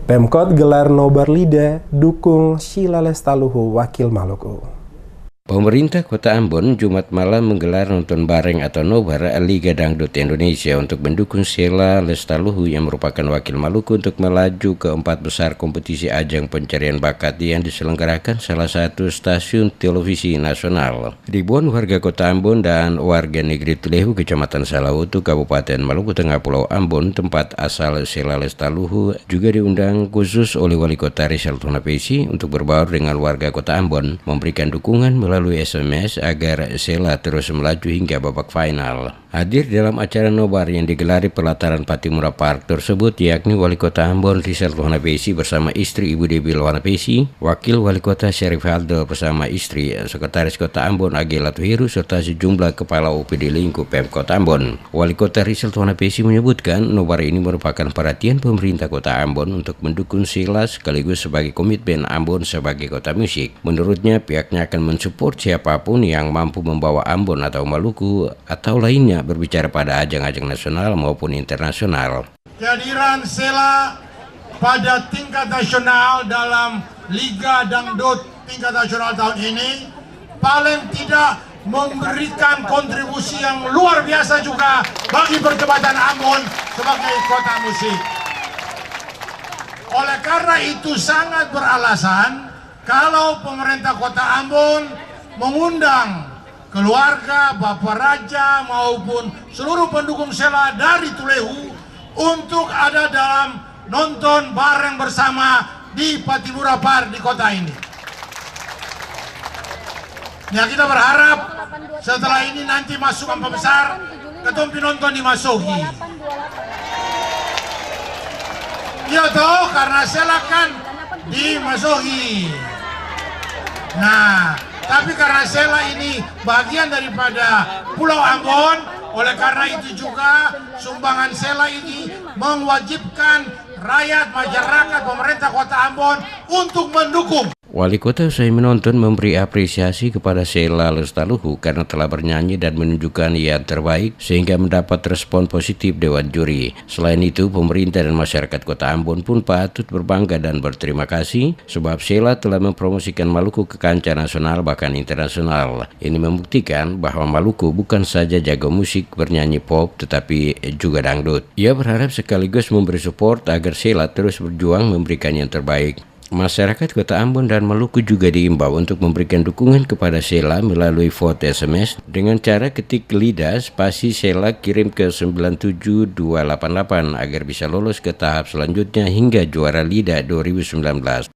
Pemkot gelar nobar Lida dukung Sheila Lestaluhu Wakil Maluku. Pemerintah Kota Ambon Jumat malam menggelar nonton bareng atau nobar Liga Dangdut Indonesia untuk mendukung Sheila Lestaluhu yang merupakan wakil Maluku untuk melaju ke 4 besar kompetisi ajang pencarian bakat yang diselenggarakan salah satu stasiun televisi nasional. Ribuan warga Kota Ambon dan warga negeri Tulehu, Kecamatan Salawutu, Kabupaten Maluku Tengah, Pulau Ambon, tempat asal Sheila Lestaluhu, juga diundang khusus oleh Wali Kota Rizal Tunapesi untuk berbaur dengan warga Kota Ambon, memberikan dukungan melalui SMS agar Sheila terus melaju hingga babak final. Hadir dalam acara nobar yang digelar di pelataran Patimura Park tersebut yakni Wali Kota Ambon Rizal Tunapesi bersama istri Ibu Debil Tunapesi, Wakil Wali Kota Syarif Haldo bersama istri, Sekretaris Kota Ambon Agela Tuhiru, serta sejumlah kepala OPD lingkup Pemkot Ambon. Wali Kota Rizal Tunapesi menyebutkan nobar ini merupakan perhatian pemerintah Kota Ambon untuk mendukung Sheila sekaligus sebagai komitmen Ambon sebagai kota musik. Menurutnya pihaknya akan mensupport siapapun yang mampu membawa Ambon atau Maluku atau lainnya berbicara pada ajang-ajang nasional maupun internasional. Kehadiran Sheila pada tingkat nasional dalam Liga Dangdut tingkat nasional tahun ini paling tidak memberikan kontribusi yang luar biasa juga bagi percepatan Ambon sebagai kota musik. Oleh karena itu sangat beralasan kalau pemerintah Kota Ambon mengundang keluarga, Bapak Raja maupun seluruh pendukung Sheila dari Tulehu untuk ada dalam nonton bareng bersama di Patimura Park di kota ini. Ya, kita berharap setelah ini nanti masuk 4 besar, ketompi nonton dimasuki. Iya toh, karena Sheila kan dimasuki. Nah, tapi karena Sheila ini bagian daripada Pulau Ambon, oleh karena itu juga sumbangan Sheila ini mewajibkan rakyat, masyarakat, pemerintah Kota Ambon untuk mendukung. Wali Kota usai menonton memberi apresiasi kepada Sheila Lestaluhu karena telah bernyanyi dan menunjukkan yang terbaik sehingga mendapat respon positif Dewan Juri. Selain itu, pemerintah dan masyarakat Kota Ambon pun patut berbangga dan berterima kasih sebab Sheila telah mempromosikan Maluku ke kancah nasional bahkan internasional. Ini membuktikan bahwa Maluku bukan saja jago musik bernyanyi pop tetapi juga dangdut. Ia berharap sekaligus memberi support agar Sheila terus berjuang memberikan yang terbaik. Masyarakat Kota Ambon dan Maluku juga diimbau untuk memberikan dukungan kepada Sheila melalui vote SMS dengan cara ketik Lida spasi Sheila kirim ke 97288 agar bisa lolos ke tahap selanjutnya hingga juara Lida 2019.